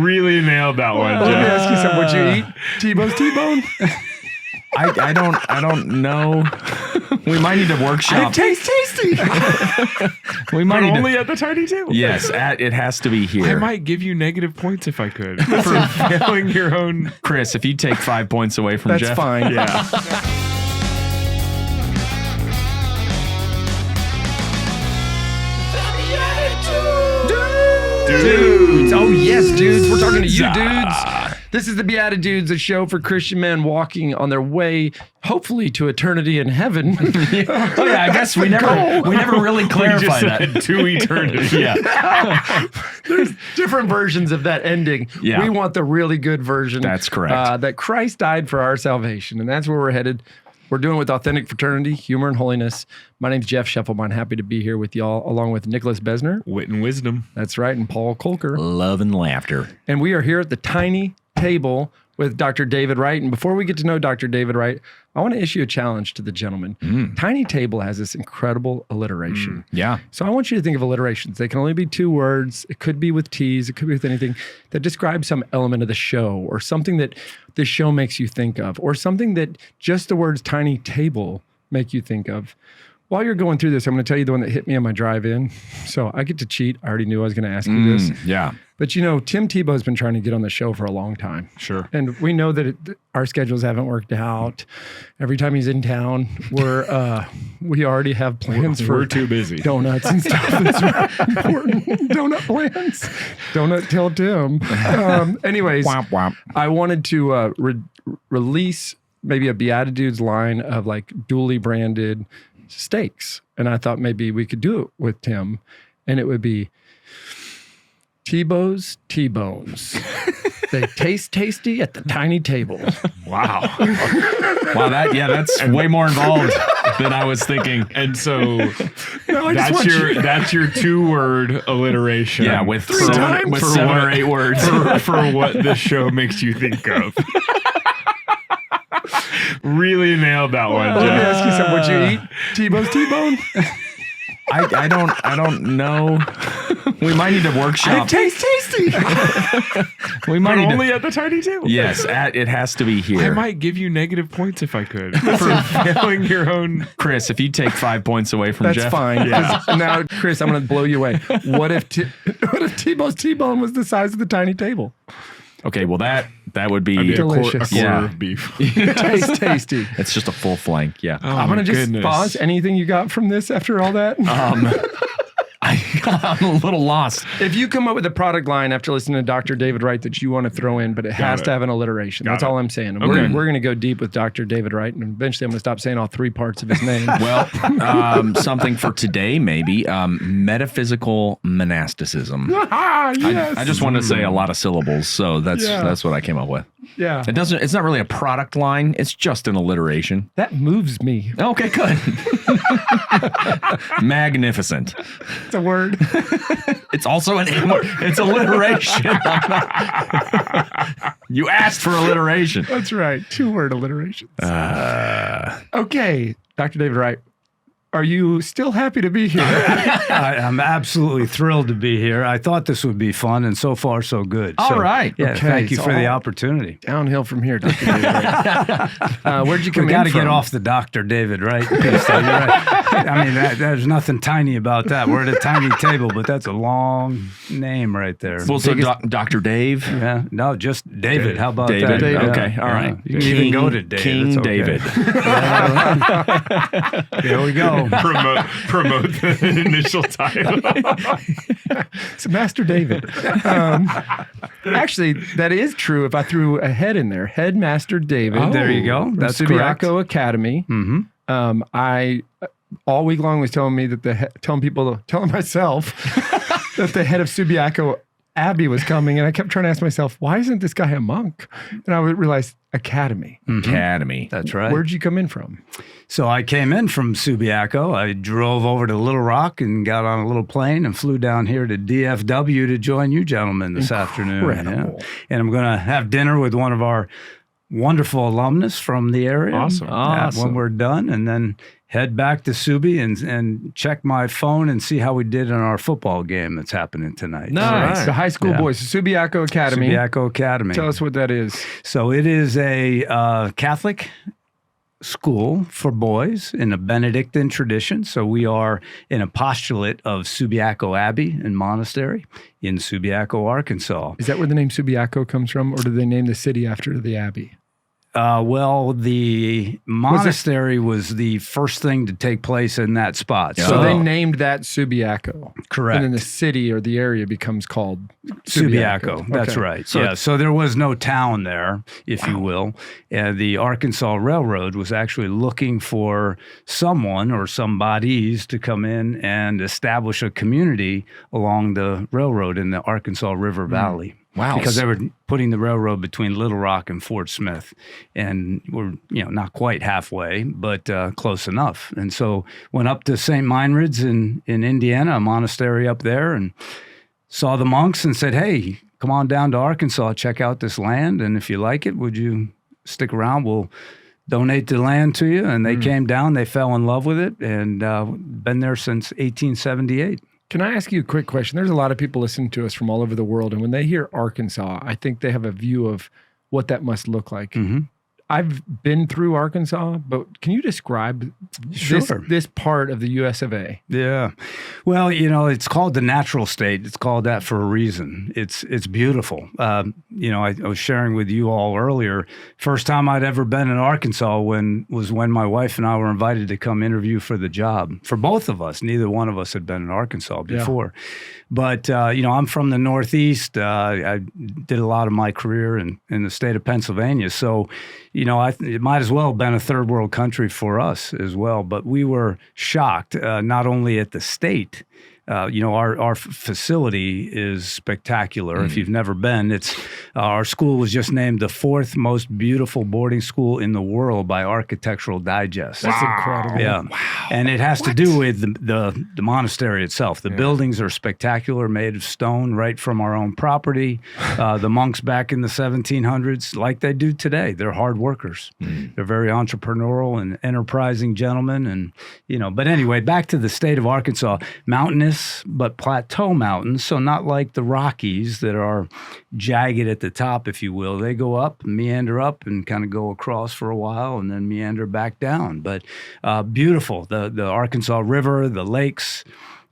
Really nailed that one, Let me Jeff. ask you something. Would you eat Tebow's T-bone? I don't know. We might need to workshop. It tastes tasty. We might But need only to, at the tiny table. yes, it has to be here. I might give you negative points if I could for failing your own. Chris, if you take 5 points away from That's Jeff. fine. Yeah. Dudes. Oh, yes, dudes. We're talking to you, dudes. This is the BeatiDudes, a show for Christian men walking on their way, hopefully, to eternity in heaven. Oh yeah, I guess we never really clarified that. To eternity. Yeah. There's different versions of that ending. Yeah. We want the really good version. That's correct. That Christ died for our salvation, and that's where we're headed. We're doing it with authentic fraternity, humor, and holiness. My name's Jeff Scheffelbein. Happy to be here with y'all, along with Nicholas Besner. Wit and wisdom. That's right, and Paul Kolker. Love and laughter. And we are here at the tiny table with Dr. David Wright. And before we get to know Dr. David Wright, I want to issue a challenge to the gentleman. Tiny table has this incredible alliteration. Yeah. So I want you to think of alliterations. They can only be 2 words. It could be with T's. It could be with anything that describes some element of the show or something that the show makes you think of or something that just the words tiny table make you think of. While you're going through this, I'm going to tell you the one that hit me on my drive-in. So I get to cheat. I already knew I was going to ask you this. Yeah. But you know, Tim Tebow's been trying to get on the show for a long time. Sure. And we know that our schedules haven't worked out. Every time he's in town, we already have plans for We're too busy. donuts and stuff. That's important. Donut plans. Donut till Tim. Anyways, Womp womp. I wanted to release maybe a BeatiDudes line of like duly branded steaks. And I thought maybe we could do it with Tim. And it would be Tebow's T-bones. They taste tasty at the tiny table. Wow. Wow, that's way more involved than I was thinking. And so No, I just that's want that's your 2-word alliteration. Yeah, with 3 times? 7 or 8 words. for what the show makes you think of. Really nailed that one, Let me Jeff. ask you something. Would you eat Tebow's T-bone? I don't know. We might need to workshop. It tastes tasty. We might But need only to. at the tiny table. Yes, it has to be I here. might give you negative points if I could for failing your own. Chris, if you take 5 points away from That's Jeff. fine. 'Cause Now, Chris, I'm going to blow you away. What if Tebow's T-bone was the size of the tiny table? Okay, well that would be. I'd be Delicious. a quarter Yeah. of beef. Tastes tasty. It's just a full flank. Yeah. Oh, I'm going to my just goodness. pause. Anything you got from this after all that? I'm a little lost. If you come up with a product line after listening to Dr. David Wright that you want to throw in, but it has to have an alliteration. That's it. all I'm saying. And Okay. We're going to go deep with Dr. David Wright, and eventually I'm going to stop saying all 3 parts of his name. Well, something for today, maybe. Metaphysical monasticism. Yes. I just wanted to say a lot of syllables, so that's what I came up with. Yeah. It's not really a product line, it's just an alliteration. That moves me. Okay, good. Magnificent. It's a word. It's also it's alliteration. You asked for alliteration. That's right. 2-word alliterations. Okay, Dr. David Wright, are you still happy to be here? I'm absolutely thrilled to be here. I thought this would be fun, and so far, so good. All right. Yeah, Okay, thank you so for the all- opportunity. Downhill from here, Dr. David Wright. Where'd you come We in got to from? get off the Dr. David Wright piece. Though. You're right. I mean, there's nothing tiny about that. We're at a tiny table, but that's a long name right there. Well, so Dr. Dave? Yeah, no, just David. How about David. that? Yeah, Okay, all yeah. right. You can even go to David. King It's okay. David. Here we go. promote the initial title. It's Master David. Actually, that is true if I threw a head in there. Headmaster David. There you go. From That's Subiaco Academy. Mm-hmm. I all week long was telling me that telling myself that the head of Subiaco Abbey was coming, and I kept trying to ask myself, why isn't this guy a monk? And I would realize Academy. Academy. That's right. Where'd you come in from? So I came in from Subiaco. I drove over to Little Rock and got on a little plane and flew down here to DFW to join you gentlemen this afternoon. Incredible. Yeah. And I'm going to have dinner with one of our wonderful alumnus from the area. Awesome. When we're done, and then head back to Subi and check my phone and see how we did in our football game that's happening tonight. Nice. Right. The high school boys, Subiaco Academy. Subiaco Academy. Tell us what that is. So it is a Catholic school for boys in a Benedictine tradition. So we are an apostolate of Subiaco Abbey and Monastery in Subiaco, Arkansas. Is that where the name Subiaco comes from, or did they name the city after the abbey? Well, the monastery was the first thing to take place in that spot. So they named that Subiaco. Correct. And then the city or the area becomes called Subiaco. That's Okay. right. So So there was no town there, if you will. The Arkansas Railroad was actually looking for someone or some bodies to come in and establish a community along the railroad in the Arkansas River Valley. Wow. Because they were putting the railroad between Little Rock and Fort Smith, and we're not quite halfway, but close enough. And so went up to St. Meinrad's in Indiana, a monastery up there, and saw the monks and said, "Hey, come on down to Arkansas, check out this land, and if you like it, would you stick around? We'll donate the land to you." And they came down, they fell in love with it, and been there since 1878. Can I ask you a quick question? There's a lot of people listening to us from all over the world, and when they hear Arkansas, I think they have a view of what that must look like. Mm-hmm. I've been through Arkansas, but can you describe this part of the US of A? Yeah. Well, it's called the natural state. It's called that for a reason. It's beautiful. I was sharing with you all earlier, first time I'd ever been in Arkansas was when my wife and I were invited to come interview for the job. For both of us, neither one of us had been in Arkansas before. Yeah. But, I'm from the Northeast. I did a lot of my career in the state of Pennsylvania. So, it might as well have been a third world country for us as well. But we were shocked, not only at the state. Our facility is spectacular. If you've never been, our school was just named the 4th most beautiful boarding school in the world by Architectural Digest. That's incredible. Yeah. Wow. And it has to do with the monastery itself. The buildings are spectacular, made of stone right from our own property. The monks back in the 1700s, like they do today, they're hard workers. They're very entrepreneurial and enterprising gentlemen. And, but anyway, back to the state of Arkansas, mountainous, but plateau mountains, so not like the Rockies that are jagged at the top, if you will. They go up, meander up, and kind of go across for a while, and then meander back down. But beautiful, the Arkansas River, the lakes.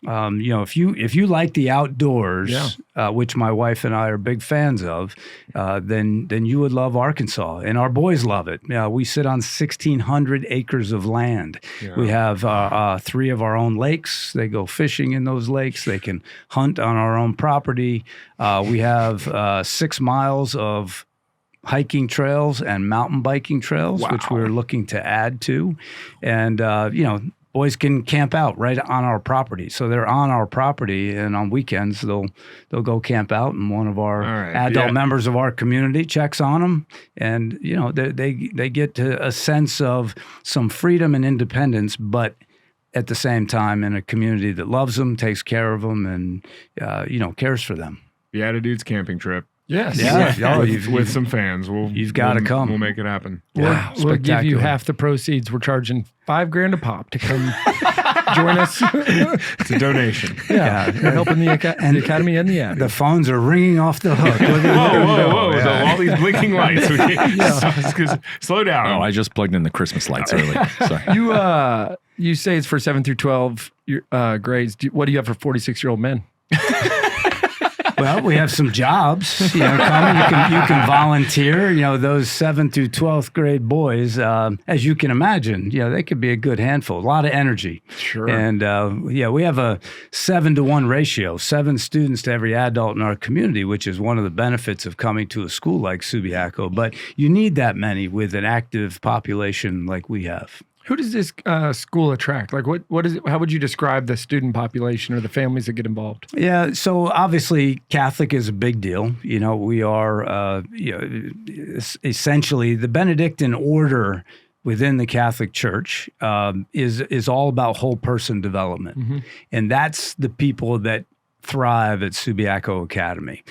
If you like the outdoors, which my wife and I are big fans of, then you would love Arkansas, and our boys love it. We sit on 1,600 acres of land. Yeah. We have 3 of our own lakes. They go fishing in those lakes. They can hunt on our own property. We have 6 miles of hiking trails and mountain biking trails, which we're looking to add to, and boys can camp out right on our property. So they're on our property, and on weekends they'll go camp out, and one of our adult members of our community checks on them, and they get to a sense of some freedom and independence, but at the same time in a community that loves them, takes care of them, and cares for them. BeatiDudes camping trip. Yes. Yeah. With some fans. You've got to come. We'll make it happen. Wow. We'll give you half the proceeds. We're charging $5,000 a pop to come join us. It's a donation. Yeah. We're helping the Academy and the Abbey. The phones are ringing off the hook. Whoa. Yeah. All these blinking lights. Slow down. Oh, I just plugged in the Christmas lights early. Sorry. You say it's for 7 through 12 grades. What do you have for 46-year-old men? Well, we have some jobs, coming. You can volunteer. Those 7th through 12th grade boys, as you can imagine, they could be a good handful. A lot of energy. Sure. And we have a 7-to-1 ratio, 7 students to every adult in our community, which is one of the benefits of coming to a school like Subiaco. But you need that many with an active population like we have. Who does this school attract? Like, what is it? How would you describe the student population or the families that get involved? Yeah, so obviously Catholic is a big deal. We are essentially the Benedictine order within the Catholic Church is all about whole person development, and that's the people that thrive at Subiaco Academy.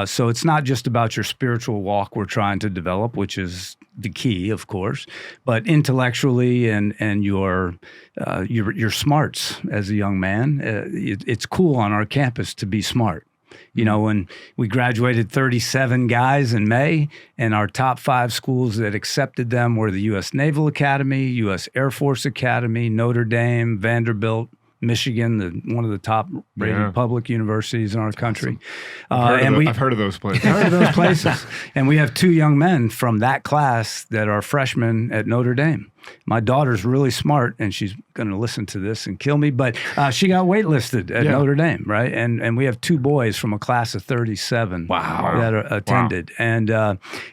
So it's not just about your spiritual walk we're trying to develop, which is the key, of course, but intellectually and your smarts as a young man. It's cool on our campus to be smart. You know, when we graduated 37 guys in May, and our top 5 schools that accepted them were the U.S. Naval Academy, U.S. Air Force Academy, Notre Dame, Vanderbilt, Michigan, one of the top-rated public universities in our country. I've heard of those places. And we have 2 young men from that class that are freshmen at Notre Dame. My daughter's really smart, and she's going to listen to this and kill me, but she got waitlisted at Notre Dame, right? And we have 2 boys from a class of 37 that attended. And,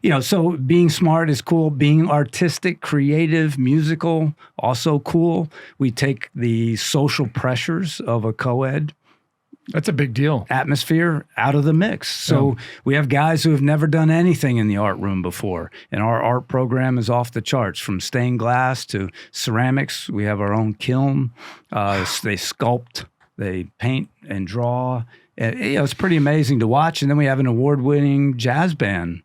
you know, so being smart is cool. Being artistic, creative, musical, also cool. We take the social pressures of a co-ed That's a big deal. Atmosphere out of the mix. So we have guys who have never done anything in the art room before. And our art program is off the charts, from stained glass to ceramics. We have our own kiln. They sculpt, they paint and draw. And, you know, it's pretty amazing to watch. And then we have an award-winning jazz band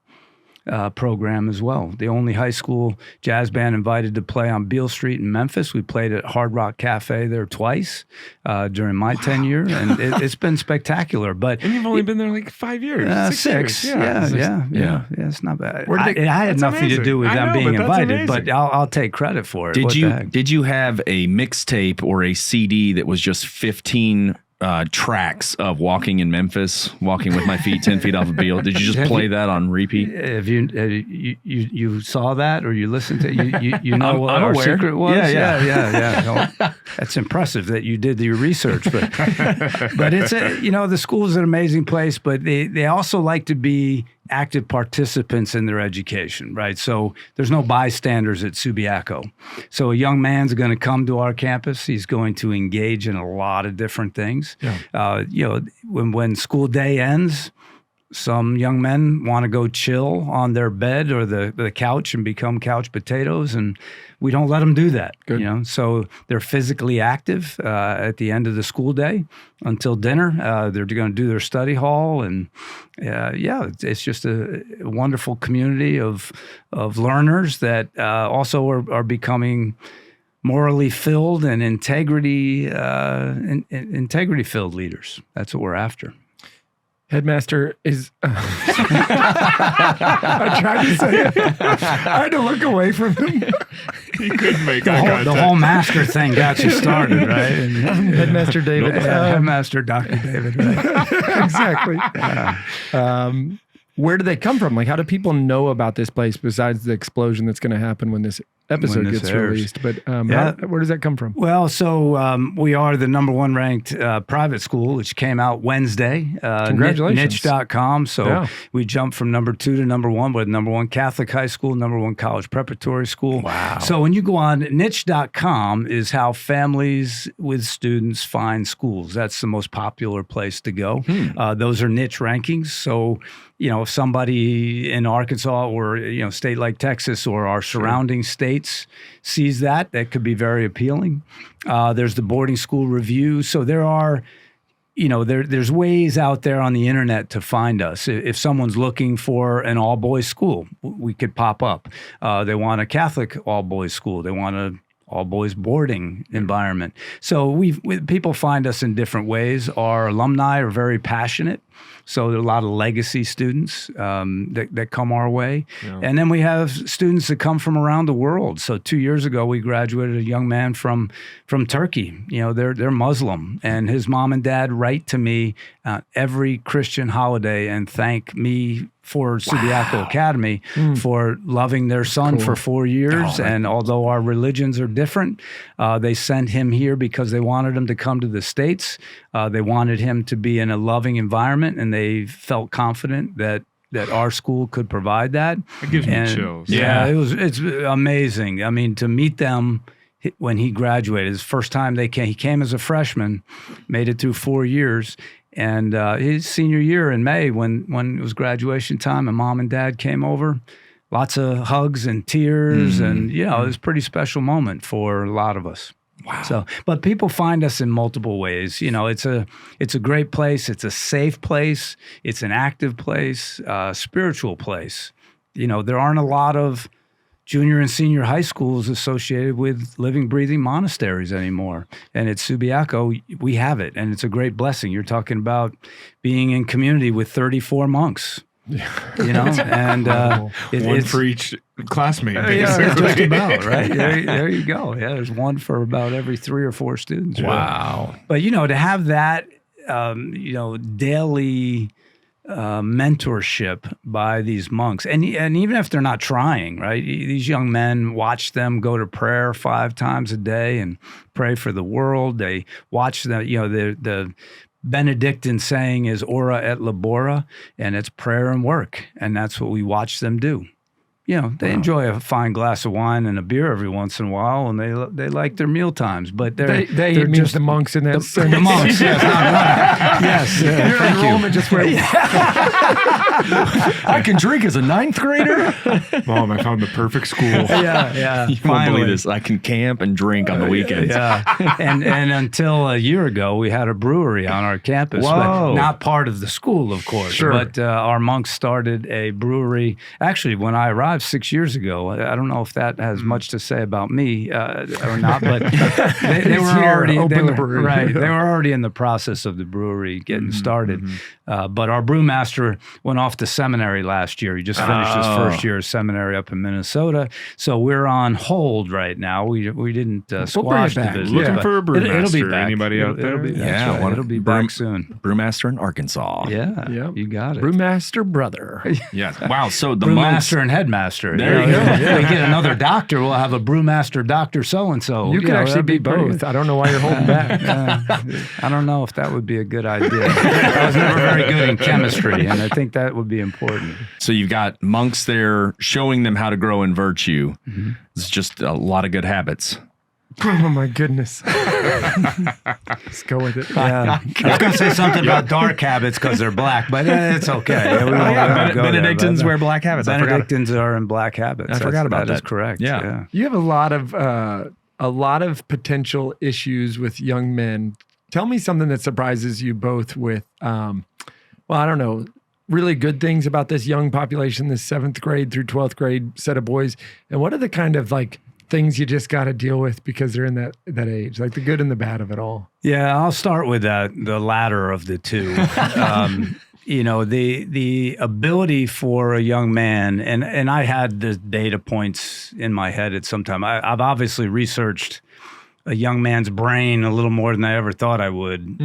program as well. The only high school jazz band invited to play on Beale Street in Memphis. We played at Hard Rock Cafe there twice during my tenure, and it's been spectacular. But and you've only been there like 5 years, 6 years. Yeah. It's not bad. I had nothing amazing. to do with them being invited, but I'll take credit for it. Did you have a mixtape or a CD that was just 15 tracks of walking in Memphis, walking with my feet 10 feet off a Beale? Did you just play that on repeat? Have you saw that, or you listened to you know what our aware. secret was? Yeah. No, that's impressive that you did your research, but it's the school is an amazing place, but they also like to be active participants in their education, right? So there's no bystanders at Subiaco. So a young man's going to come to our campus. He's going to engage in a lot of different things. Yeah. When school day ends, some young men want to go chill on their bed or the couch and become couch potatoes, and we don't let them do that. Good. So they're physically active at the end of the school day until dinner. They're going to do their study hall, and it's just a wonderful community of learners that also are becoming morally filled and integrity filled leaders. That's what we're after. Headmaster is. I tried to say it. I had to look away from him. He couldn't make eye contact. The whole master thing got you started, right? Headmaster David. Headmaster Dr. David, right? Exactly. Where do they come from? Like, how do people know about this place besides the explosion that's going to happen when this episode gets released? But where does that come from? Well, so we are the #1 ranked private school, which came out Wednesday. Congratulations. Niche.com. So we jumped from #2 to #1. We're the #1 Catholic high school, #1 college preparatory school. Wow. So when you go on, niche.com is how families with students find schools. That's the most popular place to go. Those are niche rankings. So, if somebody in Arkansas or, state like Texas or our surrounding states sees that could be very appealing. There's the boarding school review. So there are, there's ways out there on the internet to find us. If someone's looking for an all-boys school, we could pop up. They want a Catholic all-boys school. They want a all-boys boarding environment. So people find us in different ways. Our alumni are very passionate. So there are a lot of legacy students that come our way. Yeah. And then we have students that come from around the world. So 2 years ago, we graduated a young man from Turkey. They're Muslim. And his mom and dad write to me every Christian holiday and thank me for Subiaco Academy for loving their son for 4 years. And although our religions are different, they sent him here because they wanted him to come to the States. They wanted him to be in a loving environment, and they felt confident that our school could provide that. It gives me chills. Yeah, it's amazing. I mean, to meet them when he graduated, his first time he came as a freshman, made it through 4 years. And his senior year in May, when it was graduation time and mom and dad came over, lots of hugs and tears. And, it was a pretty special moment for a lot of us. Wow. So, but people find us in multiple ways. It's a great place. It's a safe place. It's an active place, spiritual place. There aren't a lot of junior and senior high schools associated with living, breathing monasteries anymore. And at Subiaco, we have it, and it's a great blessing. You're talking about being in community with 34 monks. And one for each classmate, yeah, basically. just about, right? There you go. Yeah, there's one for about every 3 or 4 students. Wow. Right? But to have that, daily mentorship by these monks, and even if they're not trying, right? These young men, watch them go to prayer 5 times a day and pray for the world. They watch them, the Benedictine saying is ora et labora, and it's prayer and work. And that's what we watch them do. They enjoy a fine glass of wine and a beer every once in a while, and they like their meal times. But they're means just the monks in that the monks. Yes, not yes. Your enrollment just went. I can drink as a 9th grader. Mom, I found the perfect school. Yeah. You won't believe this. I can camp and drink on the weekends. Yeah, and until a year ago, we had a brewery on our campus. Whoa. But not part of the school, of course. Sure. But our monks started a brewery. Actually, when I arrived 6 years ago, I don't know if that has much to say about me or not, but they were already They were already in the process of the brewery getting started. But our brewmaster went off to seminary last year. He just finished his first year of seminary up in Minnesota. So we're on hold right now. We didn't squash the business. Looking for a brewmaster. It'll be back. Anybody out there? It'll be back soon. Brewmaster in Arkansas. Yeah, Yep. you got it. Brewmaster brother. Yes. Wow. So the monks. Brewmaster and headmaster. There you go. We get another doctor, we'll have a brewmaster doctor so-and-so. You could actually be both. I don't know why you're holding back. I don't know if that would be a good idea. I was never very good in chemistry, and I think that would be important. So you've got monks there showing them how to grow in virtue. It's just a lot of good habits. Oh my goodness. Let's go with it. Yeah. I was going to say something about dark habits because they're black, but it's okay. We won't go there, Benedictines but, wear black habits. Benedictines are in black habits. I forgot about that. That is correct. Yeah. You have a lot of potential issues with young men. Tell me something that surprises you both with, I don't know, really good things about this young population, this 7th grade through 12th grade set of boys. And what are the kind of things you just got to deal with because they're in that age, like the good and the bad of it all? Yeah, I'll start with the latter of the two. The ability for a young man, and I had the data points in my head at some time. I've obviously researched a young man's brain a little more than I ever thought I would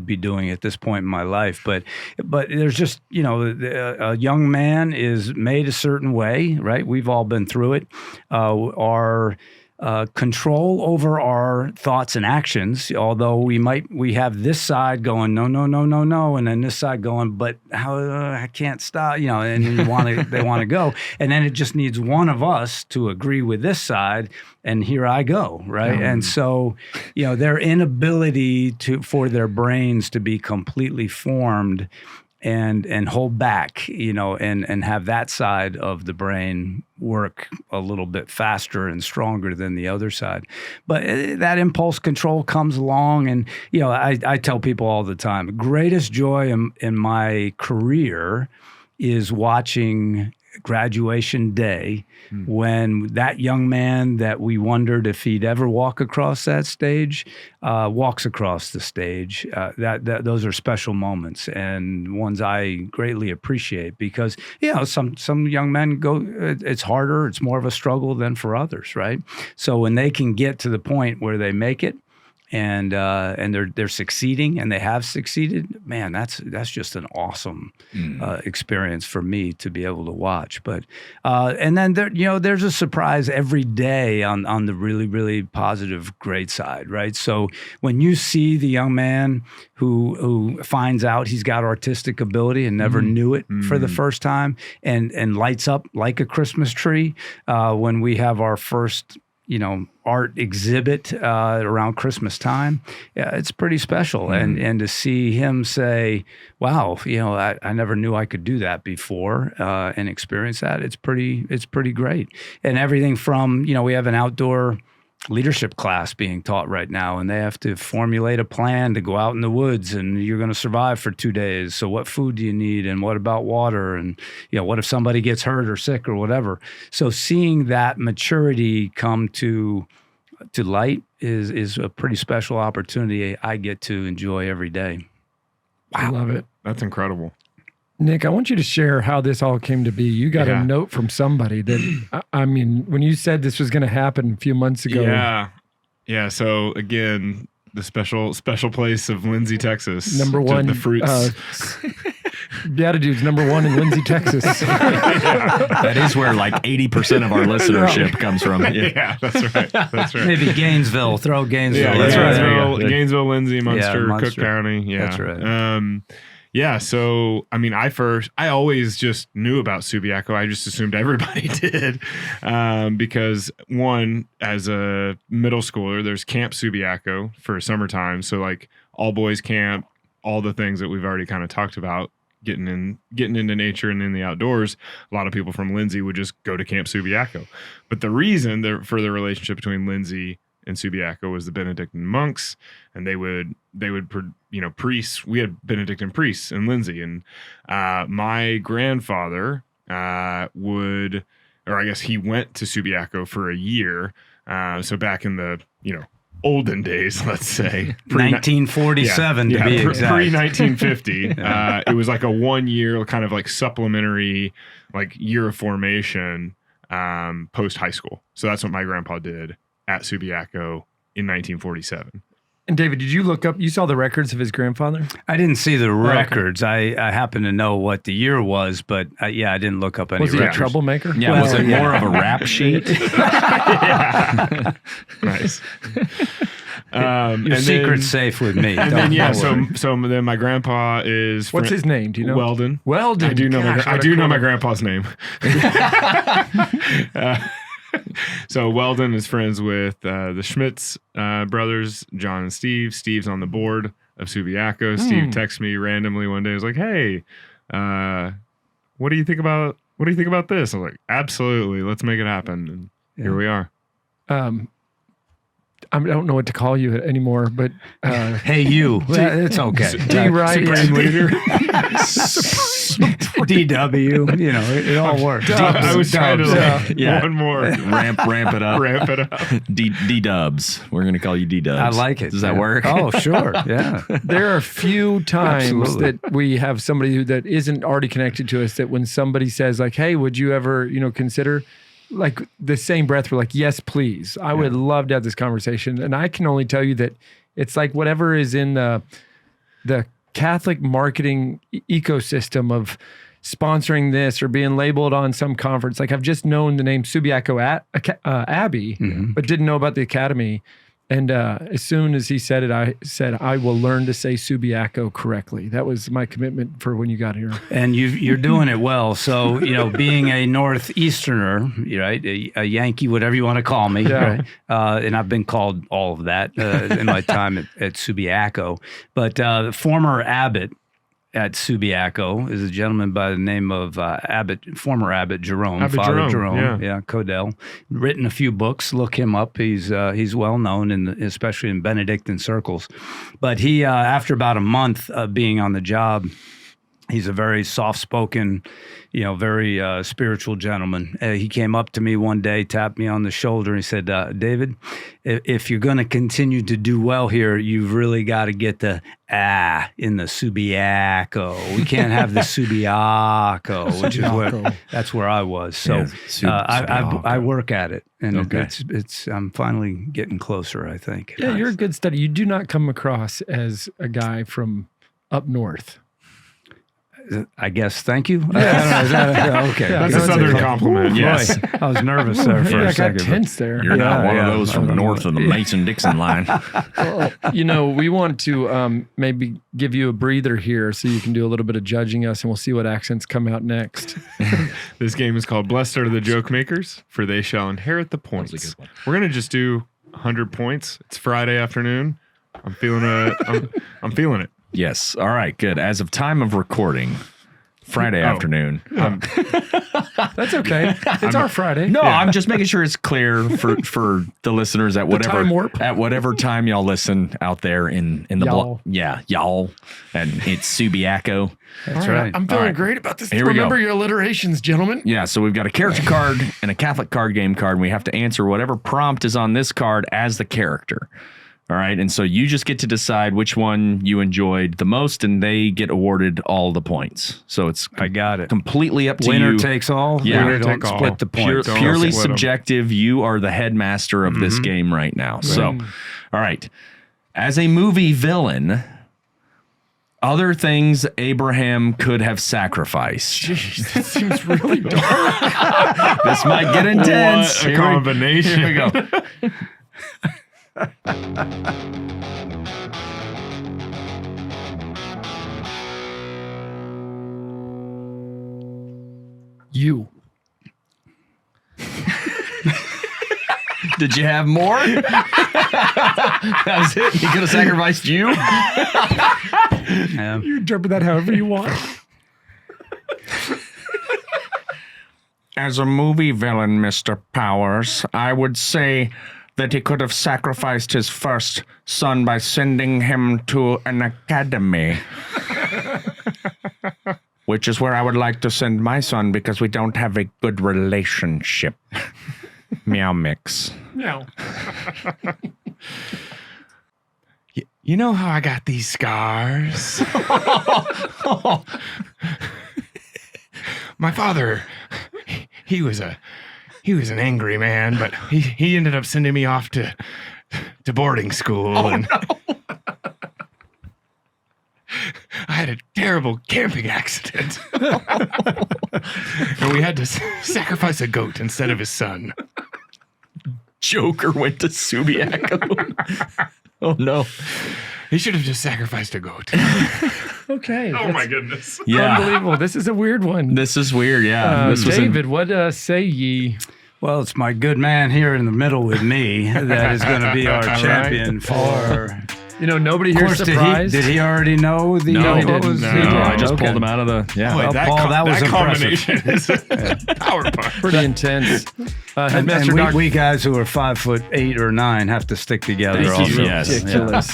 be doing at this point in my life. But there's just, a young man is made a certain way, right? We've all been through it. Our control over our thoughts and actions, although we have this side going, no, and then this side going, but how I can't stop, and they want to go. And then it just needs one of us to agree with this side, and here I go, right? And so, their inability for their brains to be completely formed and hold back, and have that side of the brain work a little bit faster and stronger than the other side. But that impulse control comes along, and I tell people all the time, greatest joy in my career is watching graduation day when that young man that we wondered if he'd ever walk across that stage walks across the stage. Those are special moments and ones I greatly appreciate because some young men go, it's harder, it's more of a struggle than for others, right? So when they can get to the point where they make it and they're succeeding and they have succeeded, man, that's just an awesome experience for me to be able to watch. But and then there's a surprise every day on the really, really positive, great side, right? So when you see the young man who finds out he's got artistic ability and never knew it for the first time and lights up like a Christmas tree when we have our first art exhibit around Christmas time, it's pretty special. And to see him say, wow, I never knew I could do that before and experience that, it's pretty great. And everything from, we have an outdoor leadership class being taught right now, and they have to formulate a plan to go out in the woods, and you're going to survive for 2 days. So what food do you need, and what about water, and what if somebody gets hurt or sick or whatever? So seeing that maturity come to light is a pretty special opportunity I get to enjoy every day. Wow. I love it. That's incredible. Nick, I want you to share how this all came to be. You got a note from somebody that, I mean, when you said this was going to happen a few months ago. Yeah. So again, the special place of Lindsay, Texas. Number one. The fruits. BeatiDudes, number one in Lindsay, Texas. That is where like 80% of our listenership comes from. Yeah, that's right. That's right. Maybe Gainesville. Throw Gainesville. Yeah, that's right. Gainesville, Lindsay, Munster, Cook County. Yeah, that's right. Yeah, so I mean, I always just knew about Subiaco. I just assumed everybody did, because one, as a middle schooler, there's Camp Subiaco for summertime. So like all boys camp, all the things that we've already kind of talked about, getting into nature and in the outdoors. A lot of people from Lindsay would just go to Camp Subiaco. But the reason for the relationship between Lindsay and Subiaco was the Benedictine monks, and they would priests. We had Benedictine priests in Lindsay, and my grandfather he went to Subiaco for a year. So back in the olden days, let's say 1947 to be exact, pre-1950. It was like a 1 year kind of like supplementary like year of formation post high school. So that's what my grandpa did at Subiaco in 1947. And David, did you look up, you saw the records of his grandfather? I didn't see the records. I happen to know what the year was, but I didn't look up any records. Was he a troublemaker? Yeah, was it more of a rap sheet? Nice. Your secret's safe with me. And then, so then my grandpa is... What's his name? Do you know? Weldon. Weldon. I do know my grandpa's name. So Weldon is friends with the Schmitz brothers, John and Steve. Steve's on the board of Subiaco. Steve texted me randomly one day. He was like, "Hey, what do you think about this?" I was like, "Absolutely, let's make it happen." And here we are. I don't know what to call you anymore, but hey, you. It's okay. D. Wright, Supreme leader. DW, it all works. I was trying to one more ramp it up. Ramp it up. D-dubs. We're going to call you D-dubs. I like it. Does that work? Oh, sure. Yeah. There are a few times that we have somebody that isn't already connected to us that when somebody says like, "Hey, would you ever, consider," like the same breath, we're like, "Yes, please. I would love to have this conversation." And I can only tell you that it's like whatever is in the Catholic marketing ecosystem of sponsoring this or being labeled on some conference. Like I've just known the name Subiaco Abbey, but didn't know about the academy. And as soon as he said it, I said, I will learn to say Subiaco correctly. That was my commitment for when you got here. And you're doing it well. So, being a Northeasterner, right, a Yankee, whatever you want to call me, right? And I've been called all of that in my time at Subiaco. But former Abbot at Subiaco is a gentleman by the name of former Abbot Jerome, Father Jerome, Codell. Written a few books. Look him up. He's well known, especially in Benedictine circles. But he, after about a month of being on the job, he's a very soft-spoken, very spiritual gentleman. He came up to me one day, tapped me on the shoulder, and he said, "David, if you're going to continue to do well here, you've really got to get the in the Subiaco. We can't have the Subiaco," which is that's where I was. So I work at it, and I'm finally getting closer, I think. Yeah, you're a good study. You do not come across as a guy from up north. I guess. Thank you. Yes. Okay. That's a southern compliment. Yes. I was nervous there for a second. I got tense there. You're not one of those from north of the Mason-Dixon line. Well, we want to maybe give you a breather here so you can do a little bit of judging us, and we'll see what accents come out next. This game is called Blessed Are the Joke Makers, for they shall inherit the points. That was a good one. We're going to just do 100 points. It's Friday afternoon. I'm feeling it. Yes. All right. Good. As of time of recording, Friday afternoon. That's okay. It's our Friday. No, I'm just making sure it's clear for the listeners at whatever time y'all listen out there in the Y'all. y'all, and it's Subiaco. That's right. I'm feeling great about this. Here we Remember go. your alliterations, gentlemen. Yeah, so we've got a character card and a Catholic card game card, and we have to answer whatever prompt is on this card as the character. All right, and so you just get to decide which one you enjoyed the most, and they get awarded all the points. So it's I got it. completely up to Winner you. takes all. Yeah. We Winner don't take all. split the points. Purely split 'em. subjective. You are the headmaster of this game right now. So, all right. As a movie villain, other things Abraham could have sacrificed. Jeez, this seems really dark. This might get intense. What a combination. Here we go. You. Did you have more? That was it? He could have sacrificed you? Yeah. You interpret that however you want. As a movie villain, Mr. Powers, I would say that he could have sacrificed his first son by sending him to an academy. Which is where I would like to send my son because we don't have a good relationship. Meow mix. No. You know how I got these scars? My father, he was an angry man, but he ended up sending me off to boarding school. I had a terrible camping accident. And we had to sacrifice a goat instead of his son. Joker went to Subiaco. Oh, no. He should have just sacrificed a goat. Okay. Oh, my goodness. Yeah. Unbelievable. This is a weird one. This is weird, yeah. This was David, what say ye? Well, it's my good man here in the middle with me that is going to be our champion for. You know, nobody Of here's course, surprised. did he already know the? No, he what didn't. was- No, he didn't. I just Okay. pulled him out of the... Yeah. Boy, Paul, that was combination is power punch. Pretty intense. And Headmaster Doc. we guys who are 5'8" or 9" have to stick together. Thank also. you. Yes. Ridiculous.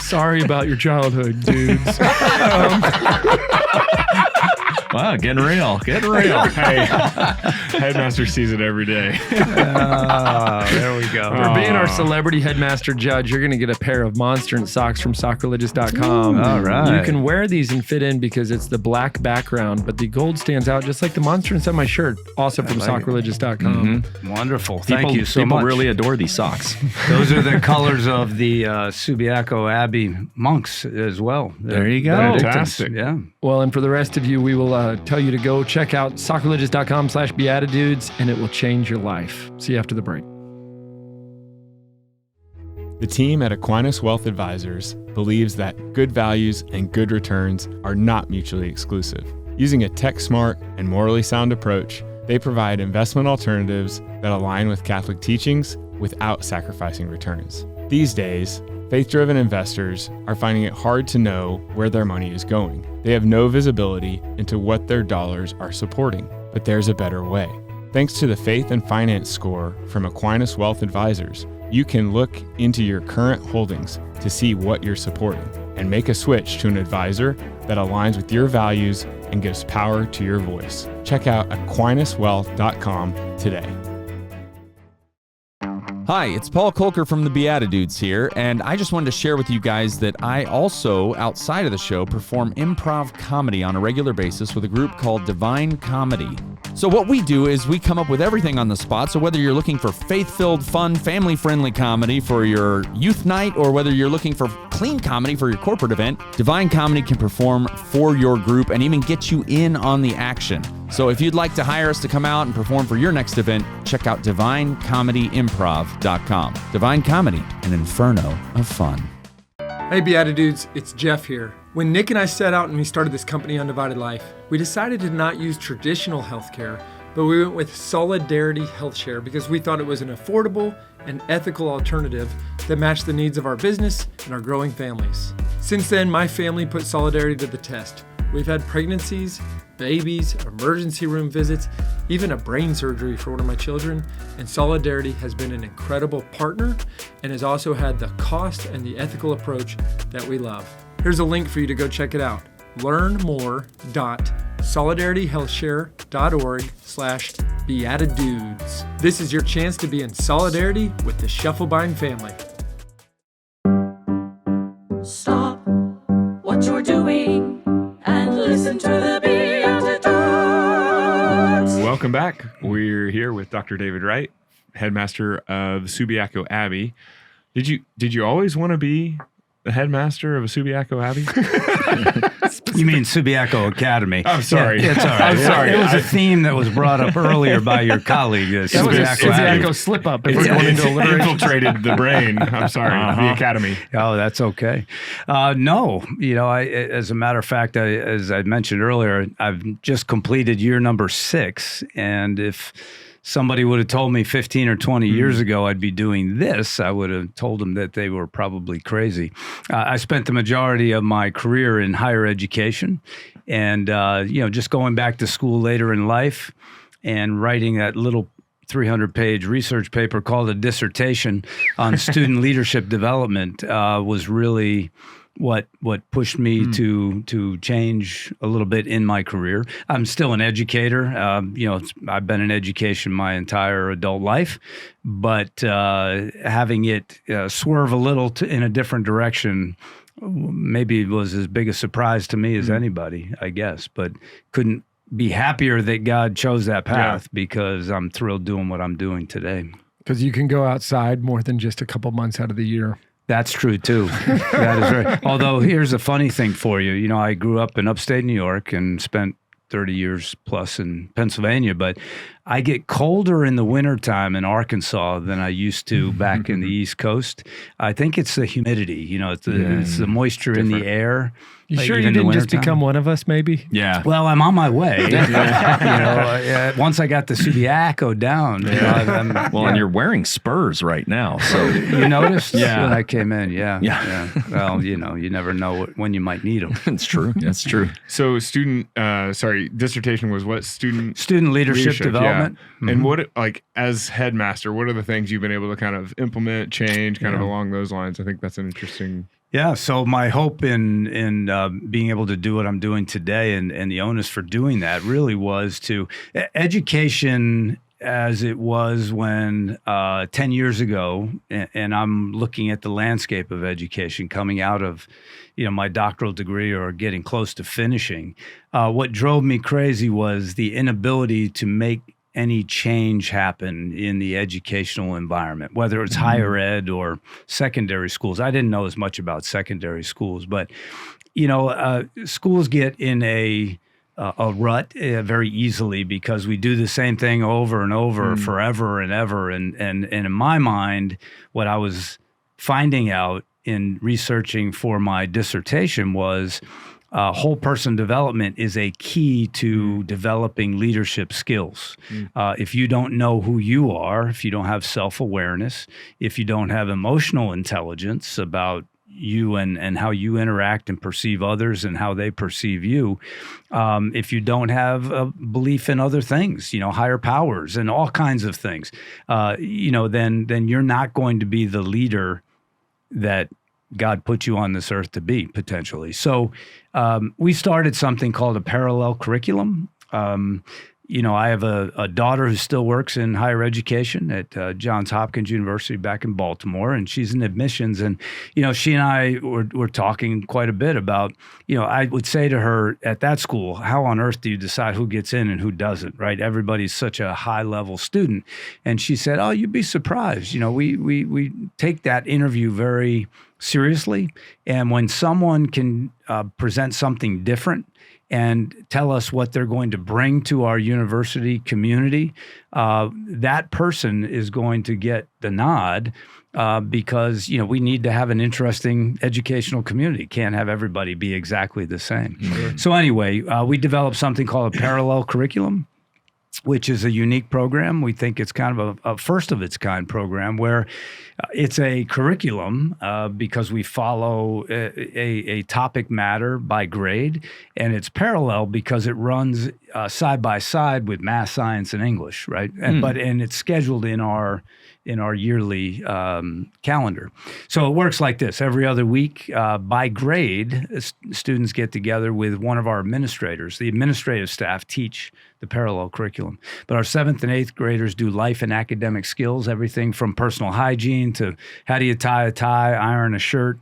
Sorry about your childhood, dudes. Wow, getting real. Getting real. Hey, Headmaster sees it every day. There we go. For being our celebrity headmaster judge, you're going to get a pair of Monster socks from sockreligious.com. All right. You can wear these and fit in because it's the black background, but the gold stands out just like the Monster inside my shirt, also from sockreligious.com. Wonderful. Thank you so people much. really adore these socks. Those are the colors of the Subiaco Abbey monks as well. There you go. Benedictines. Fantastic. Yeah. Well, and for the rest of you, we will tell you to go check out sockreligious.com/BeatiDudes, and it will change your life. See you after the break. The team at Aquinas Wealth Advisors believes that good values and good returns are not mutually exclusive. Using a tech-smart and morally sound approach, they provide investment alternatives that align with Catholic teachings without sacrificing returns. These days, faith-driven investors are finding it hard to know where their money is going. They have no visibility into what their dollars are supporting, but there's a better way. Thanks to the Faith and Finance Score from Aquinas Wealth Advisors, you can look into your current holdings to see what you're supporting and make a switch to an advisor that aligns with your values and gives power to your voice. Check out AquinasWealth.com today. Hi, it's Paul Kolker from the BeatiDudes here, and I just wanted to share with you guys that I also, outside of the show, perform improv comedy on a regular basis with a group called Divine Comedy. So what we do is we come up with everything on the spot, so whether you're looking for faith-filled, fun, family-friendly comedy for your youth night, or whether you're looking for clean comedy for your corporate event, Divine Comedy can perform for your group and even get you in on the action. So if you'd like to hire us to come out and perform for your next event, check out DivineComedyImprov.com. Divine Comedy, an inferno of fun. Hey BeatiDudes, it's Jeff here. When Nick and I set out and we started this company, Undivided Life, we decided to not use traditional healthcare, but we went with Solidarity HealthShare because we thought it was an affordable and ethical alternative that matched the needs of our business and our growing families. Since then, my family put Solidarity to the test. We've had pregnancies, babies, emergency room visits, even a brain surgery for one of my children. And Solidarity has been an incredible partner and has also had the cost and the ethical approach that we love. Here's a link for you to go check it out. learnmore.solidarityhealthshare.org/BeatiDudes. This is your chance to be in solidarity with the Scheffelbein family. Stop what you're doing and listen to the Beatitudes. Welcome back. We're here with Dr. David Wright, headmaster of Subiaco Abbey. Did you always want to be the headmaster of a Subiaco Abbey? You mean Subiaco Academy? I'm sorry. Yeah, it's all right. I'm sorry. It was a theme that was brought up earlier by your colleague, That was a Subiaco Abbey. Subiaco slip up. If we're It's going into alliteration. infiltrated the brain. I'm sorry. The academy. Oh, that's okay. No, as a matter of fact, as I mentioned earlier, I've just completed year number 6, and if somebody would have told me 15 or 20 years ago I'd be doing this, I would have told them that they were probably crazy. I spent the majority of my career in higher education, and just going back to school later in life and writing that little 300-page research paper called a dissertation on student leadership development was really what pushed me to change a little bit in my career. I'm still an educator. I've been in education my entire adult life, but having it swerve a little in a different direction maybe was as big a surprise to me as anybody, I guess. But couldn't be happier that God chose that path because I'm thrilled doing what I'm doing today. Because you can go outside more than just a couple months out of the year. That's true, too. That is right. Although, here's a funny thing for you. I grew up in upstate New York and spent 30 years plus in Pennsylvania, but I get colder in the wintertime in Arkansas than I used to back in the East Coast. I think it's the humidity. It's the moisture in the air. You sure even you in the didn't just wintertime. become one of us, maybe? Yeah. Well, I'm on my way. Once I got the Subiaco down. And you're wearing spurs right now. So You noticed when I came in? Yeah. Well, you never know when you might need them. it's true. That's true. So dissertation was what? Student Leadership development. Yeah. And what, as headmaster, what are the things you've been able to kind of implement, change, kind of along those lines? I think that's an interesting. Yeah, so my hope in being able to do what I'm doing today and the onus for doing that really was to education as it was when 10 years ago, and I'm looking at the landscape of education coming out of my doctoral degree or getting close to finishing. What drove me crazy was the inability to make any change happen in the educational environment, whether it's higher ed or secondary schools. I didn't know as much about secondary schools, but schools get in a rut very easily because we do the same thing over and over forever and ever. And in my mind, what I was finding out in researching for my dissertation was whole person development is a key to developing leadership skills. If you don't know who you are, if you don't have self-awareness, if you don't have emotional intelligence about you and how you interact and perceive others and how they perceive you, if you don't have a belief in other things, higher powers and all kinds of things, then you're not going to be the leader that God put you on this earth to be, potentially. So we started something called a parallel curriculum. I have a daughter who still works in higher education at Johns Hopkins University back in Baltimore, and she's in admissions. And, she and I were talking quite a bit about, I would say to her at that school, how on earth do you decide who gets in and who doesn't, right? Everybody's such a high-level student. And she said, oh, you'd be surprised. We take that interview very seriously. And when someone can present something different and tell us what they're going to bring to our university community, that person is going to get the nod because, we need to have an interesting educational community. Can't have everybody be exactly the same. So anyway, we developed something called a parallel curriculum. which is a unique program. We think it's kind of a first of its kind program where it's a curriculum because we follow a topic matter by grade, and it's parallel because it runs side by side with math, science, and English, right? And it's scheduled in our yearly calendar. So it works like this. Every other week, by grade, students get together with one of our administrators. The administrative staff teach the parallel curriculum. But our 7th and 8th graders do life and academic skills, everything from personal hygiene to how do you tie a tie, iron a shirt,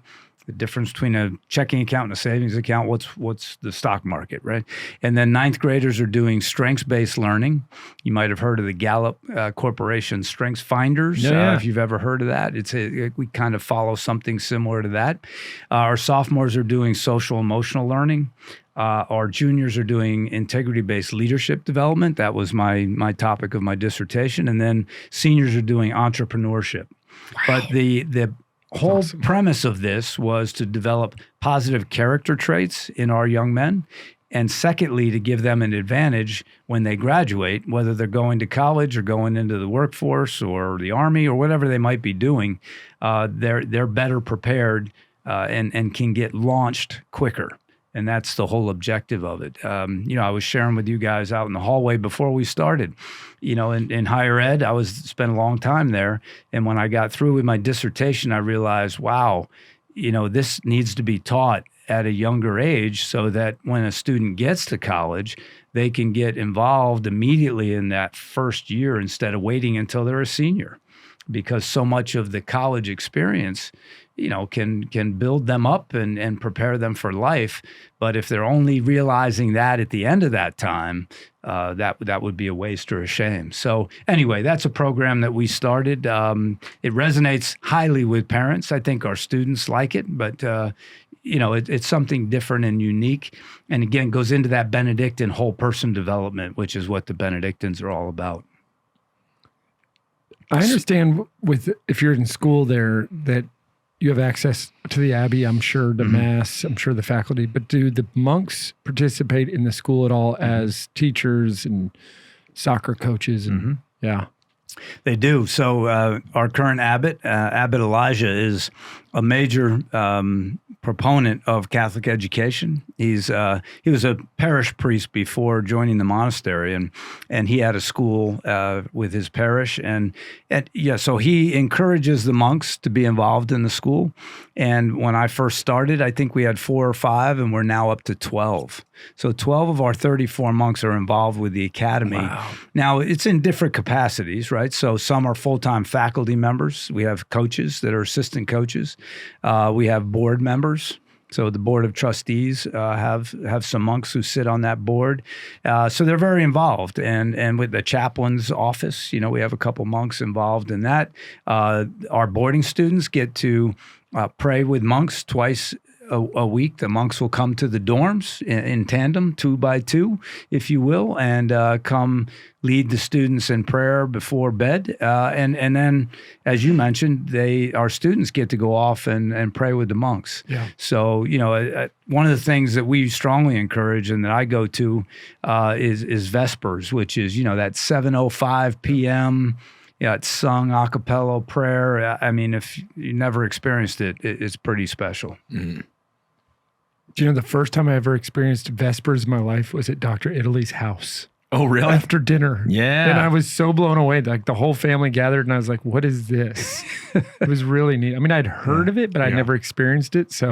the difference between a checking account and a savings account, what's the stock market, right? And then 9th graders are doing strengths-based learning. You might have heard of the Gallup Corporation Strengths Finders, if you've ever heard of that. We kind of follow something similar to that. Our sophomores are doing social-emotional learning. Our juniors are doing integrity-based leadership development. That was my topic of my dissertation. And then seniors are doing entrepreneurship. Wow. But the whole premise of this was to develop positive character traits in our young men. And secondly, to give them an advantage when they graduate, whether they're going to college or going into the workforce or the Army or whatever they might be doing, they're better prepared and can get launched quicker. And that's the whole objective of it. I was sharing with you guys out in the hallway before we started. In higher ed, I spent a long time there. And when I got through with my dissertation, I realized, wow, this needs to be taught at a younger age so that when a student gets to college, they can get involved immediately in that first year instead of waiting until they're a senior. Because so much of the college experience can build them up and prepare them for life. But if they're only realizing that at the end of that time, that would be a waste or a shame. So anyway, that's a program that we started. It resonates highly with parents. I think our students like it, but it's something different and unique. And again, goes into that Benedictine whole person development, which is what the Benedictines are all about. I understand if you're in school there that you have access to the Abbey, I'm sure, to Mass, I'm sure the faculty, but do the monks participate in the school at all as teachers and soccer coaches? And yeah. They do. So our current abbot, Abbot Elijah, is a major proponent of Catholic education. He was a parish priest before joining the monastery, and he had a school with his parish, and so he encourages the monks to be involved in the school. And when I first started, I think we had 4 or 5, and we're now up to 12. So 12 of our 34 monks are involved with the academy. Wow. Now, it's in different capacities, right? So some are full-time faculty members. We have coaches that are assistant coaches. We have board members. So the board of trustees have some monks who sit on that board. So they're very involved. And with the chaplain's office, we have a couple monks involved in that. Our boarding students get to pray with monks twice a week. The monks will come to the dorms in tandem, 2 by 2, if you will, and come lead the students in prayer before bed. And then, as you mentioned, our students get to go off and pray with the monks. Yeah. So, one of the things that we strongly encourage and that I go to is Vespers, which is, that 7:05 p.m., it's sung a cappella prayer. I mean, if you never experienced it, it's pretty special. Mm-hmm. Do you know the first time I ever experienced Vespers in my life was at Dr. Italy's house? Oh, really? After dinner. Yeah. And I was so blown away. Like the whole family gathered and I was like, what is this? It was really neat. I mean, I'd heard of it, but I'd never experienced it. So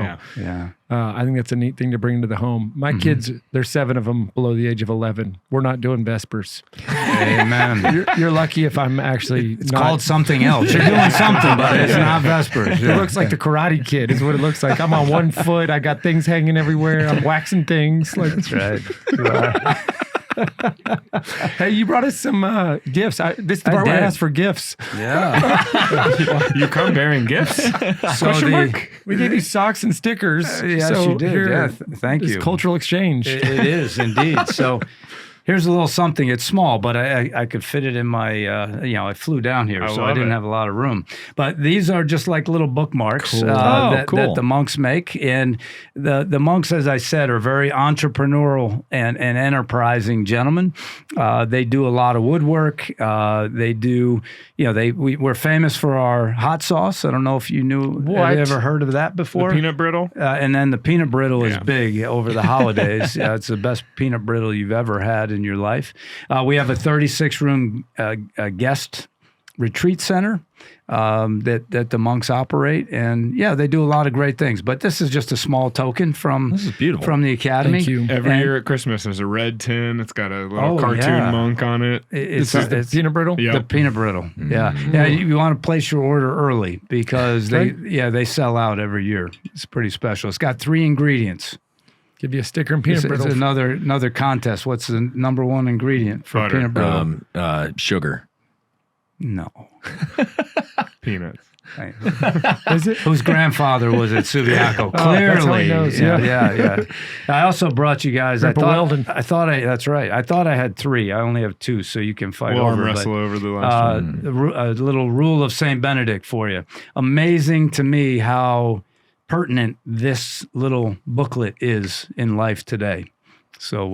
I think that's a neat thing to bring to the home. My kids, there's 7 of them below the age of 11. We're not doing Vespers. Amen. You're lucky if I'm actually It's called something else. You're doing something, but it's not Vespers. It looks like the Karate Kid is what it looks like. I'm on one foot. I got things hanging everywhere. I'm waxing things. That's right. Hey, you brought us some gifts. This is the part where I asked for gifts. Yeah. You come bearing gifts? We gave you socks and stickers. Yes, so you did. Here, Thank you. It's cultural exchange. It is indeed. So Here's a little something. It's small, but I could fit it in my, I flew down here, so I didn't have a lot of room. But these are just like little bookmarks Cool. that Cool. the monks make. And the monks, as I said, are very entrepreneurial and enterprising gentlemen. They do a lot of woodwork. They do, we're famous for our hot sauce. I don't know if you knew, have you ever heard of that before? The peanut brittle? And then the peanut brittle is big over the holidays. It's the best peanut brittle you've ever had in your life. We have a 36-room guest retreat center that the monks operate, and they do a lot of great things. But this is just a small token from This is beautiful. from the academy. Thank you. Every year at Christmas, there's a red tin. It's got a little cartoon yeah. monk on it. It's The peanut brittle? Yep. the peanut brittle. Yeah. You want to place your order early because they sell out every year. It's pretty special. It's got 3 ingredients. Give you a sticker and peanut It's brittle. another contest. What's the number 1 ingredient for Butter. peanut brittle? Sugar. No. Peanuts. Is it? Whose grandfather was at Subiaco? Oh, that's how he Clearly, knows, yeah. I also brought you guys. Grandpa Weldon. That's right. I thought I had 3. I only have 2, so you can fight We'll arm over. wrestle over the last one. A little rule of Saint Benedict for you. Amazing to me how pertinent this little booklet is in life today. So,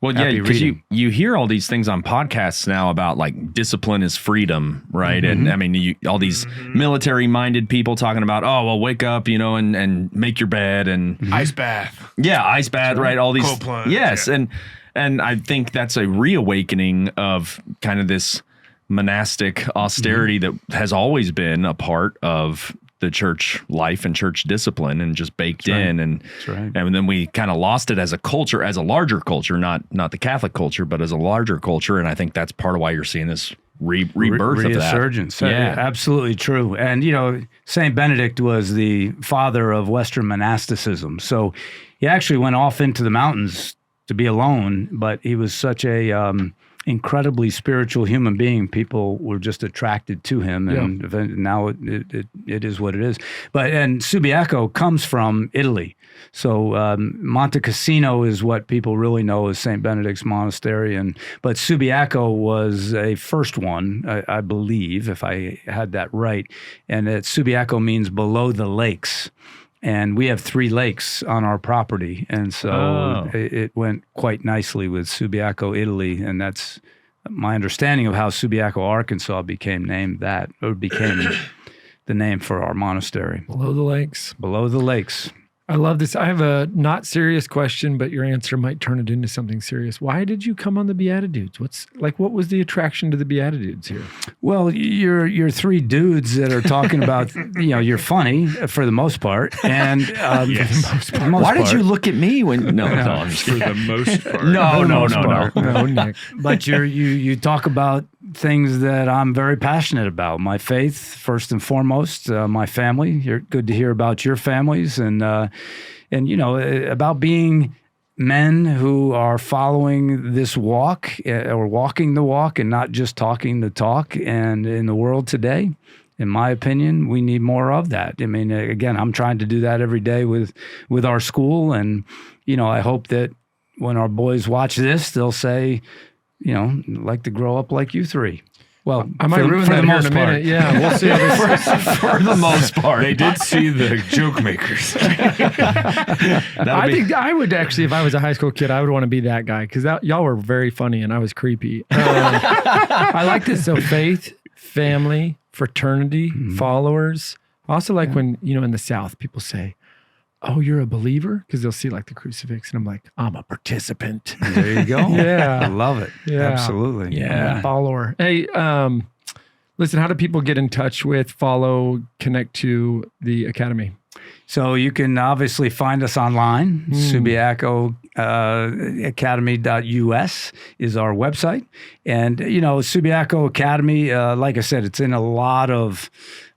Well, yeah, happy because reading. you hear all these things on podcasts now about like discipline is freedom, right? And I mean, all these military-minded people talking about, oh, well, wake up, and make your bed and Ice bath. ice bath, right? All these, Cold plunge, yes, yeah. and I think that's a reawakening of kind of this monastic austerity that has always been a part of the church life and church discipline and just baked in. And, and then we kind of lost it as a culture, as a larger culture, not the Catholic culture, but as a larger culture. And I think that's part of why you're seeing this rebirth of that. Resurgence. Yeah. Absolutely true. And, St. Benedict was the father of Western monasticism. So he actually went off into the mountains to be alone, but he was such a incredibly spiritual human being. People were just attracted to him, and now it is what it is. And Subiaco comes from Italy. So Monte Cassino is what people really know as St. Benedict's Monastery, but Subiaco was a first one, I believe, if I had that right. And Subiaco means below the lakes. And we have 3 lakes on our property. And so it went quite nicely with Subiaco, Italy. And that's my understanding of how Subiaco, Arkansas became the name for our monastery. Below the lakes. Below the lakes. I love this. I have a not serious question, but your answer might turn it into something serious. Why did you come on the Beatitudes? What was the attraction to the Beatitudes here? Well, you're 3 dudes that are talking about, you're funny for the most part. And Why did you look at me when? No, I'm just For kidding. the most part. No. No, Nick. But you talk about things that I'm very passionate about. My faith, first and foremost, my family. You're good to hear about your families and about being men who are following this walk or walking the walk and not just talking the talk. And in the world today, in my opinion, we need more of that. I mean, again, I'm trying to do that every day with our school. And, I hope that when our boys watch this, they'll say, like to grow up like you 3. Well, I might ruin that here in a minute. Yeah, we'll see how this for the most part. They did see the joke makers. I think I would actually, if I was a high school kid, I would want to be that guy because y'all were very funny and I was creepy. I like this. So faith, family, fraternity, followers. I also like when, in the South, people say, oh, you're a believer? Because they'll see like the crucifix and I'm like, I'm a participant. There you go. Yeah. I love it. Yeah. Absolutely. Yeah. Follower. Hey, listen, how do people get in touch with, follow, connect to the Academy? So you can obviously find us online. Subiaco Academy.us is our website. And, Subiaco Academy, like I said, it's in a lot of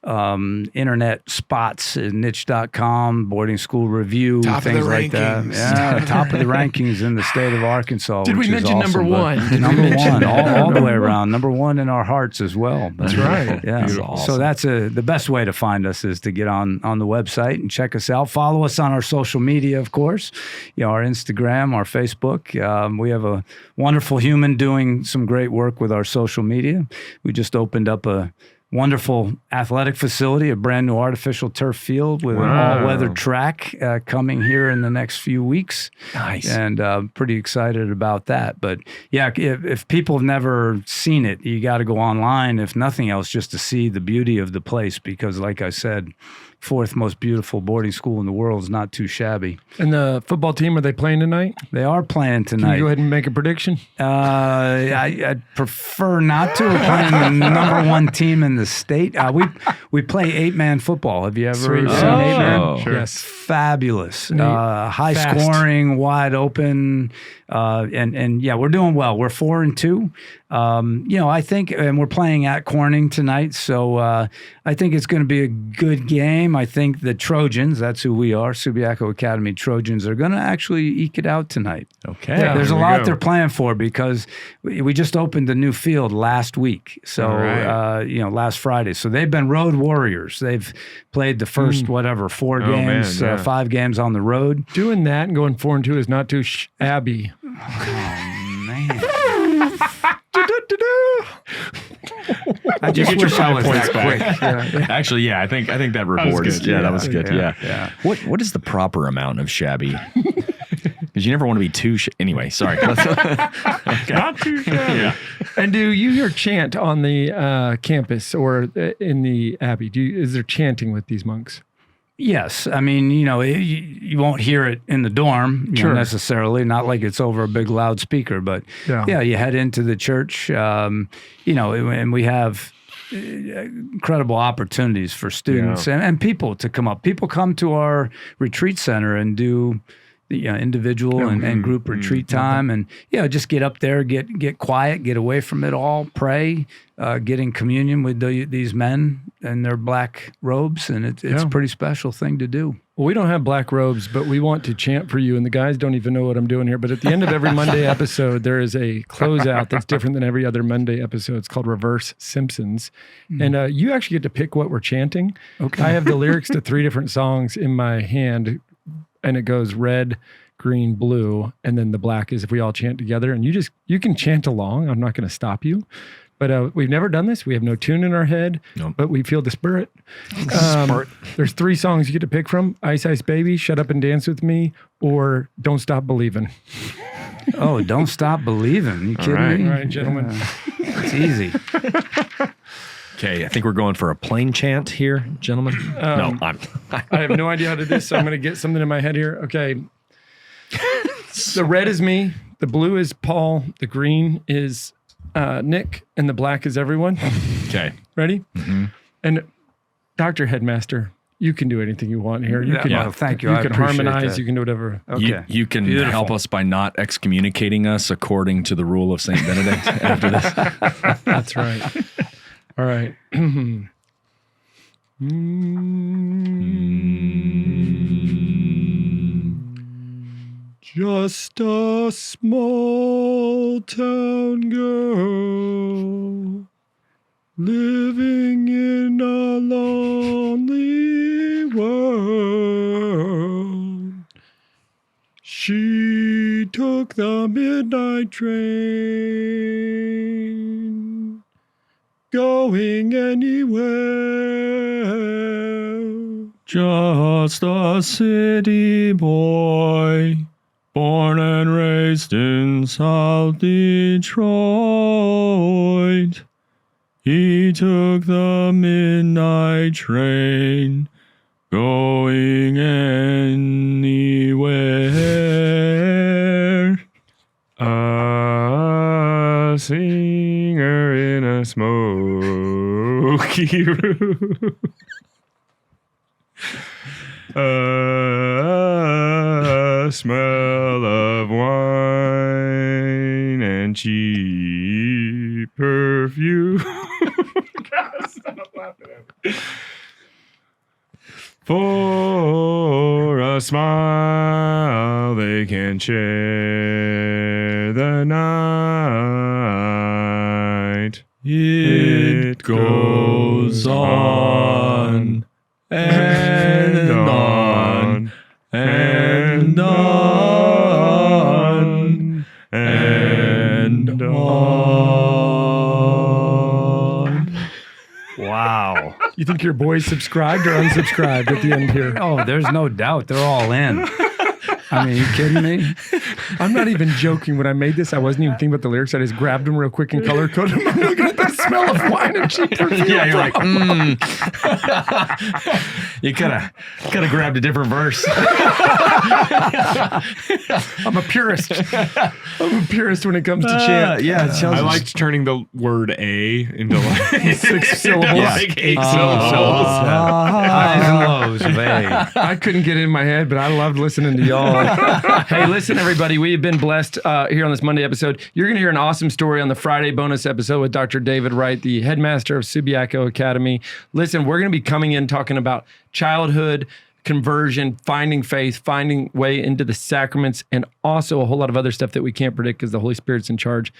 internet spots, niche.com, boarding school review, Top of the things like that. rankings. Yeah, top of the rankings in the state of Arkansas. Did we which is mention number awesome, but- one? Did we Number mention one, that? all the way around. Number one in our hearts as well. That's right. Yeah. Beautiful. So that's the best way to find us is to get on the website and check us out. Follow us on our social media, of course. Our Instagram, our Facebook. We have a wonderful human doing some great work with our social media. We just opened up a wonderful athletic facility, a brand new artificial turf field with an all-weather track coming here in the next few weeks. Nice. And pretty excited about that. But yeah, if people have never seen it, you got to go online, if nothing else, just to see the beauty of the place. Because like I said, fourth most beautiful boarding school in the world is not too shabby. And the football team, are they playing tonight? They are playing Can tonight. you go ahead and make a prediction? I'd prefer not to. We're playing the number one team in the state. We play 8-man football. Have you ever Sweet. seen 8-man? Oh, sure. Yes. Fabulous. Neat. High Fast. scoring, wide open. And yeah, we're doing well. We're 4-2. I think, and we're playing at Corning tonight. So I think it's going to be a good game. I think the Trojans, that's who we are, Subiaco Academy Trojans, are going to actually eke it out tonight. Okay. Yeah. There's a There we lot go. they're playing for because we just opened a new field last week. So, All right. last Friday. So they've been road warriors. They've played the first, 4 Oh, man, games, yeah. 5 games on the road. Doing that and going 4-2 is not too Abby. Man. I You just get your wish I 5 was points that back. quick. Actually, yeah, I think that rewards. good. Yeah, that was good. Yeah, Yeah. yeah. What is the proper amount of shabby? Because you never want to be too. Anyway, sorry. Not too shabby. Yeah. And do you hear chant on the campus or in the Abbey? Is there chanting with these monks? Yes. I mean, you won't hear it in the dorm Sure. necessarily, not like it's over a big loudspeaker, but Yeah. you head into the church, and we have incredible opportunities for students and people to come up. People come to our retreat center and do the individual and group retreat time, and just get up there, get quiet, get away from it all, pray, get in communion with these men in their black robes, and it's a pretty special thing to do. Well, we don't have black robes, but we want to chant for you. And the guys don't even know what I'm doing here. But at the end of every Monday episode, there is a closeout that's different than every other Monday episode. It's called Reverse Simpsons. And you actually get to pick what we're chanting. Okay. I have the lyrics to 3 different songs in my hand, and it goes red, green, blue, and then the black is if we all chant together. And you can chant along. I'm not going to stop you. But we've never done this. We have no tune in our head, but we feel the spirit. There's 3 songs you get to pick from: Ice Ice Baby, Shut Up and Dance With Me, or Don't Stop Believing. Oh, don't stop believing. You kidding me? All right, gentlemen. It's easy. Okay, I think we're going for a plain chant here, gentlemen. No, I'm. I have no idea how to do this, so I'm going to get something in my head here. Okay. The red is me, the blue is Paul, the green is Nick, and the black is everyone. Okay. Ready? Mm-hmm. And Dr. Headmaster, you can do anything you want here. You can, well, thank you. You I can appreciate harmonize. that. You can do whatever. Okay. You can Beautiful. help us by not excommunicating us according to the rule of Saint Benedict after this. That's right. All right. Just a small town girl living in a lonely world. She took the midnight train, going anywhere. Just a city boy, born and raised in South Detroit. He took the midnight train, going anywhere. A singer in a smoky room. A smell of wine and cheap perfume. Gotta stop laughing. For a smile, they can share the night. It goes on and on and on and on. Wow. You think your boys subscribed or unsubscribed at the end here? Oh, there's no doubt. They're all in. I mean, you kidding me? I'm not even joking. When I made this, I wasn't even thinking about the lyrics. I just grabbed them real quick and color coded them. I'm looking at the smell of wine and cheap perfume. Yeah, you're like, You could have grabbed a different verse. I'm a purist. I'm a purist when it comes to chant. Yeah, it I liked turning the word "a" into like 6 syllables. like 8 So, syllables. highs and lows of A. I couldn't get it in my head, but I loved listening to y'all. Hey, listen, everybody. We have been blessed here on this Monday episode. You're going to hear an awesome story on the Friday bonus episode with Dr. David Wright, the headmaster of Subiaco Academy. Listen, we're going to be coming in talking about childhood, conversion, finding faith, finding way into the sacraments, and also a whole lot of other stuff that we can't predict because the Holy Spirit's in charge.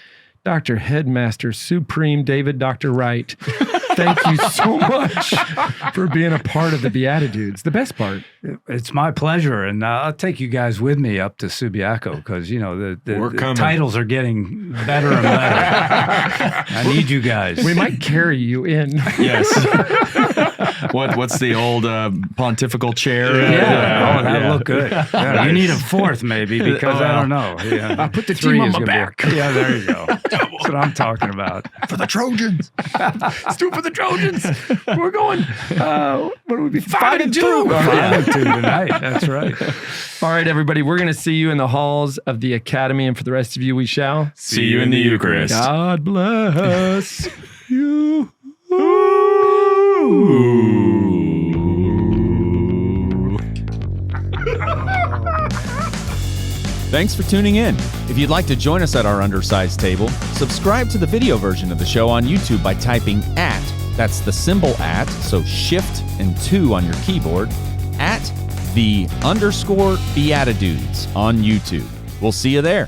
Dr. Headmaster Supreme David Dr. Wright, thank you so much for being a part of the Beatitudes. The best part. It's my pleasure, and I'll take you guys with me up to Subiaco because you know the titles are getting better and better. I need you guys. We might carry you in. Yes. What's the old pontifical chair? Oh, that'd look good. Yeah, you need a fourth maybe because I don't know. Yeah. I put the Three team on is my gonna be- back. Yeah, there you go. That's what I'm talking about. For the Trojans. Let's do it for the Trojans. We're going, what would we be? 5-2. 5-2 tonight. That's right. All right, everybody. We're going to see you in the halls of the Academy. And for the rest of you, we shall See you in the Eucharist. God bless you. Thanks for tuning in. If you'd like to join us at our undersized table, subscribe to the video version of the show on YouTube by typing @ that's the symbol @ so shift and 2 on your keyboard, @ the _ Beatitudes on YouTube. We'll see you there.